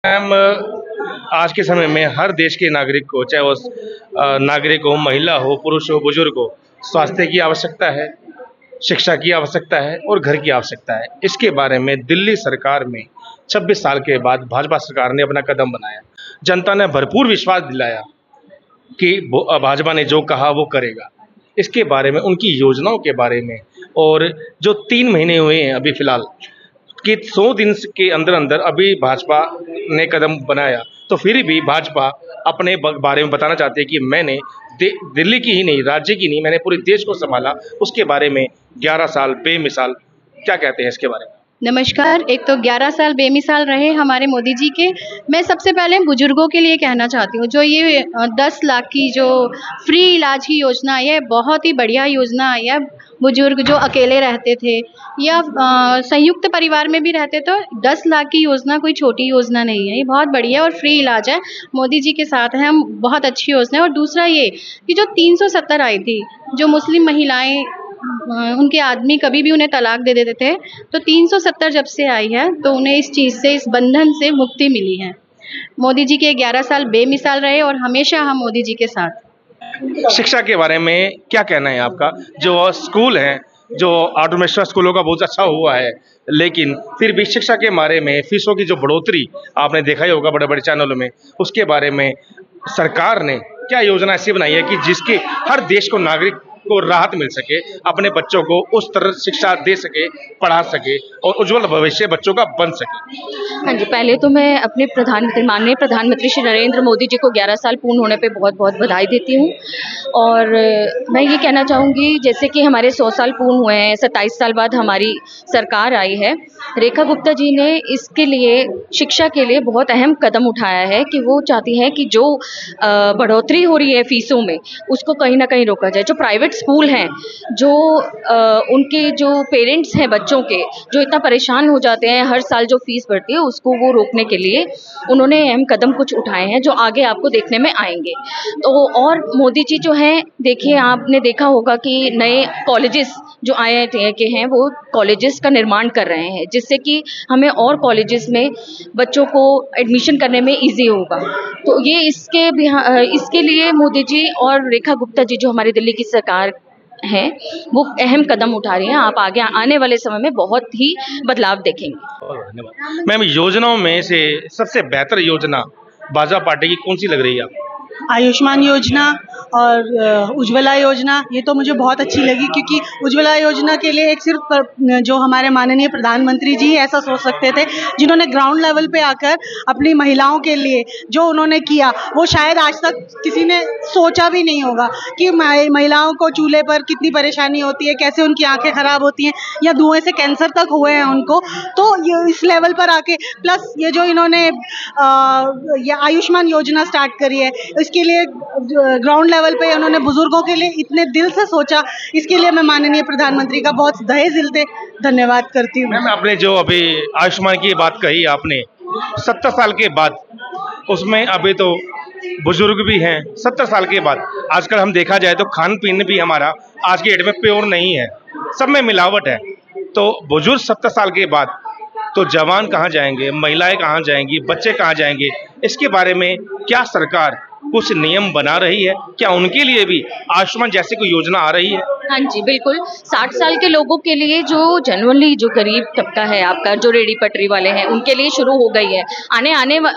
Ma'am, आज के समय में हर देश के नागरिक को, चाहे वो नागरिक हो, महिला हो, पुरुष हो, बुजुर्ग हो, स्वास्थ्य की आवश्यकता है, शिक्षा की आवश्यकता है और घर की आवश्यकता है। इसके बारे में दिल्ली सरकार में 26 साल के बाद भाजपा सरकार ने अपना कदम बनाया। जनता ने भरपूर विश्वास दिलाया कि भाजपा ने जो कहा वो करेगा। इसके बारे में, उनकी योजनाओं के बारे में, और जो 3 महीने हुए हैं अभी फ़िलहाल कि 100 दिन के अंदर अंदर अभी भाजपा ने कदम बनाया, तो फिर भी भाजपा अपने बारे में बताना चाहती है कि मैंने दिल्ली की ही नहीं, राज्य की नहीं, मैंने पूरे देश को संभाला। उसके बारे में 11 साल बेमिसाल, क्या कहते हैं इसके बारे में? नमस्कार। एक तो 11 साल बेमिसाल रहे हमारे मोदी जी के। मैं सबसे पहले बुजुर्गों के लिए कहना चाहती हूँ, जो ये 10 लाख की जो फ्री इलाज की योजना आई है, बहुत ही बढ़िया योजना आई है। बुजुर्ग जो अकेले रहते थे या संयुक्त परिवार में भी रहते, तो 10 लाख की योजना कोई छोटी योजना नहीं है, ये बहुत बढ़िया और फ्री इलाज है। मोदी जी के साथ हैं हम, बहुत अच्छी योजना है। और दूसरा ये कि जो 370 आई थी, जो मुस्लिम महिलाएं, उनके आदमी कभी भी उन्हें तलाक दे देते थे, तो 370 जब से आई है तो उन्हें इस चीज़ से, इस बंधन से मुक्ति मिली है। मोदी जी के 11 साल बेमिसाल रहे और हमेशा हम मोदी जी के साथ। शिक्षा के बारे में क्या कहना है आपका? जो स्कूल हैं, जो ऑटोमेशन स्कूलों का बहुत अच्छा हुआ है, लेकिन फिर भी शिक्षा के बारे में फीसों की जो बढ़ोतरी आपने देखा ही होगा बड़े बड़े चैनलों में, उसके बारे में सरकार ने क्या योजना ऐसी बनाई है कि जिसके हर देश को, नागरिक को राहत मिल सके, अपने बच्चों को उस तरह शिक्षा दे सके, पढ़ा सके और उज्जवल भविष्य बच्चों का बन सके? हाँ जी, पहले तो मैं अपने माननीय प्रधानमंत्री श्री नरेंद्र मोदी जी को 11 साल पूर्ण होने पे बहुत बहुत बधाई देती हूँ। और मैं ये कहना चाहूँगी, जैसे कि हमारे 100 साल पूर्ण हुए हैं, 27 साल बाद हमारी सरकार आई है, रेखा गुप्ता जी ने इसके लिए, शिक्षा के लिए बहुत अहम कदम उठाया है कि वो चाहती हैं कि जो बढ़ोतरी हो रही है फीसों में, उसको कहीं ना कहीं रोका जाए। जो प्राइवेट स्कूल हैं, जो उनके जो पेरेंट्स हैं बच्चों के, जो इतना परेशान हो जाते हैं हर साल जो फीस बढ़ती है, उसको वो रोकने के लिए उन्होंने अहम कदम कुछ उठाए हैं, जो आगे आपको देखने में आएंगे। तो और मोदी जी जो हैं, देखिए आपने देखा होगा कि नए कॉलेजेस जो IIT के हैं, वो कॉलेजेस का निर्माण कर रहे हैं, जिससे कि हमें और कॉलेजेस में बच्चों को एडमिशन करने में इजी होगा। तो ये इसके लिए मोदी जी और रेखा गुप्ता जी, जो हमारी दिल्ली की सरकार हैं, वो अहम कदम उठा रही हैं। आप आगे आने वाले समय में बहुत ही बदलाव देखेंगे। मैम, योजनाओं में से सबसे बेहतर योजना भाजपा पार्टी की कौन सी लग रही है आपको? आयुष्मान योजना और उज्ज्वला योजना, ये तो मुझे बहुत अच्छी लगी, क्योंकि उज्ज्वला योजना के लिए एक सिर्फ जो हमारे माननीय प्रधानमंत्री जी ऐसा सोच सकते थे, जिन्होंने ग्राउंड लेवल पे आकर अपनी महिलाओं के लिए जो उन्होंने किया, वो शायद आज तक किसी ने सोचा भी नहीं होगा कि महिलाओं को चूल्हे पर कितनी परेशानी होती है, कैसे उनकी आंखें खराब होती हैं, या धुएं से कैंसर तक हुए हैं उनको। तो ये इस लेवल पर आके, प्लस ये जो इन्होंने ये आयुष्मान योजना स्टार्ट करी है, इसके लिए ग्राउंड लेवल पे उन्होंने बुजुर्गों के लिए इतने दिल से सोचा, इसके लिए मैं माननीय प्रधानमंत्री का बहुत तहे दिल से धन्यवाद करती हूँ। मैम, आपने जो अभी आयुष्मान की बात कही, आपने 70 साल के बाद, उसमें अभी तो बुजुर्ग भी हैं 70 साल के बाद। आजकल हम देखा जाए तो खान पीन भी हमारा आज की डेट में प्योर नहीं है, सब में मिलावट है। तो बुजुर्ग 70 साल के बाद, तो जवान कहाँ जाएंगे, महिलाएं कहाँ जाएंगी, बच्चे कहाँ जाएंगे? इसके बारे में क्या सरकार कुछ नियम बना रही है? क्या उनके लिए भी आयुष्मान जैसी कोई योजना आ रही है? हाँ जी, बिल्कुल। 60 साल के लोगों के लिए, जो जनरली जो गरीब तबका है आपका, जो रेडी पटरी वाले हैं, उनके लिए शुरू हो गई है।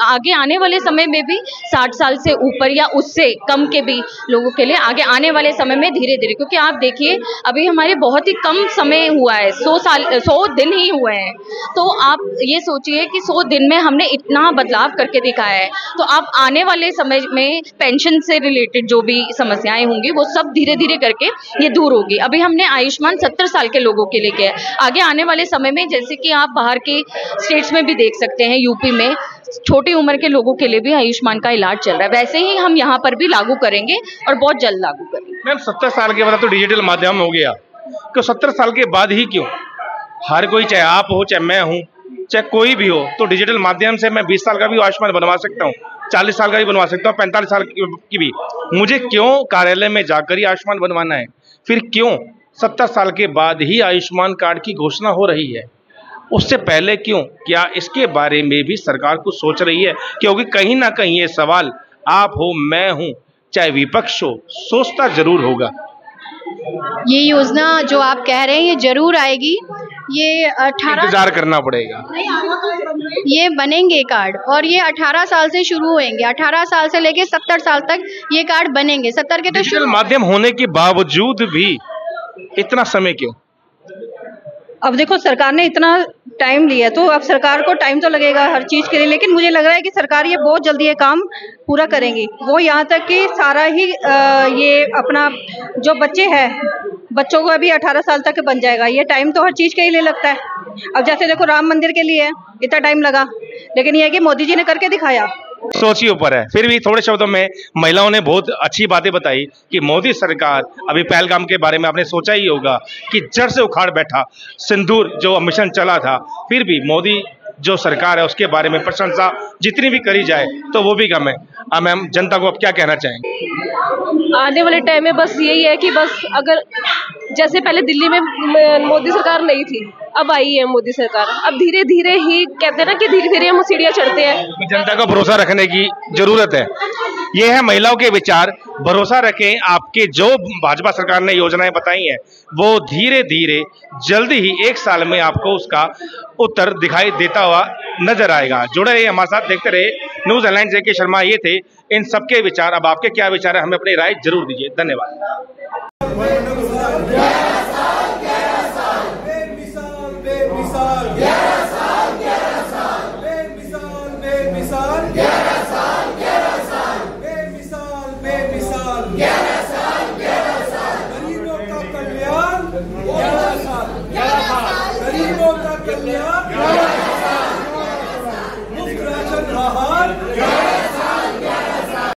आगे आने वाले समय में भी 60 साल से ऊपर या उससे कम के भी लोगों के लिए आगे आने वाले समय में धीरे धीरे, क्योंकि आप देखिए अभी हमारे बहुत ही कम समय हुआ है, 100 दिन ही हुए हैं। तो आप ये सोचिए कि 100 दिन में हमने इतना बदलाव करके दिखाया है। तो आप आने वाले समय में पेंशन से रिलेटेड जो भी समस्याएं होंगी, वो सब धीरे धीरे करके ये दूर होगी। अभी हमने आयुष्मान 70 साल के लोगों के लिए किया है। आगे आने वाले समय में, जैसे कि आप बाहर के स्टेट्स में भी देख सकते हैं, यूपी में छोटी उम्र के लोगों के लिए भी आयुष्मान का इलाज चल रहा है, वैसे ही हम यहाँ पर भी लागू करेंगे और बहुत जल्द लागू करेंगे। मैम, 70 साल के बाद तो डिजिटल माध्यम हो गया, तो 70 साल के बाद ही क्यों? हर कोई, चाहे आप हो, चाहे मैं हूँ, चाहे कोई भी हो, तो डिजिटल माध्यम से मैं 20 साल का भी आयुष्मान बनवा सकता हूँ, 40 साल का भी बनवा सकता हूँ, 45 साल की भी। मुझे क्यों कार्यालय में जाकर ही आयुष्मान बनवाना है? फिर क्यों 70 साल के बाद ही आयुष्मान कार्ड की घोषणा हो रही है? उससे पहले क्यों? क्या इसके बारे में भी सरकार कुछ सोच रही है? क्योंकि कहीं ना कहीं ये सवाल आप हो, मैं हूं, चाहे विपक्ष हो, सोचता जरूर होगा। ये योजना जो आप कह रहे हैं ये जरूर आएगी। ये 18 इंतजार करना पड़ेगा। ये बनेंगे कार्ड और ये 18 साल से शुरू होंगे। 18 साल से लेके 70 साल तक ये कार्ड बनेंगे। 70 के तो डिजिटल माध्यम होने के बावजूद भी इतना समय क्यों? अब देखो, सरकार ने इतना टाइम लिया तो अब सरकार को टाइम तो लगेगा हर चीज़ के लिए, लेकिन मुझे लग रहा है कि सरकार ये बहुत जल्दी ये काम पूरा करेंगी। वो यहाँ तक कि सारा ही ये अपना जो बच्चे हैं, बच्चों को अभी 18 साल तक बन जाएगा। ये टाइम तो हर चीज़ के लिए लगता है। अब जैसे देखो, राम मंदिर के लिए इतना टाइम लगा, लेकिन ये है कि मोदी जी ने करके दिखाया। सोच ही ऊपर है। फिर भी थोड़े शब्दों में महिलाओं ने बहुत अच्छी बातें बताई कि मोदी सरकार, अभी पहलगाम के बारे में आपने सोचा ही होगा कि जड़ से उखाड़ बैठा सिंदूर जो मिशन चला था, फिर भी मोदी जो सरकार है उसके बारे में प्रशंसा जितनी भी करी जाए तो वो भी कम है। अब मैम, जनता को अब क्या कहना चाहेंगे? आने वाले टाइम में बस यही है कि बस अगर जैसे पहले दिल्ली में मोदी सरकार नहीं थी, अब आई है मोदी सरकार। अब धीरे धीरे ही कहते हैं ना कि धीरे धीरे हम सीढ़ियां चढ़ते हैं। जनता को भरोसा रखने की जरूरत है। ये है महिलाओं के विचार। भरोसा रखें, आपके जो भाजपा सरकार ने योजनाएं बताई हैं वो धीरे धीरे जल्दी ही 1 साल में आपको उसका उत्तर दिखाई देता हुआ नजर आएगा। जुड़े रहिए हमारे साथ, देखते रहे न्यूज ऑनलाइन। जेके शर्मा ये थे इन सबके विचार। अब आपके क्या विचार है, हमें अपनी राय जरूर दीजिए। धन्यवाद। Yeah.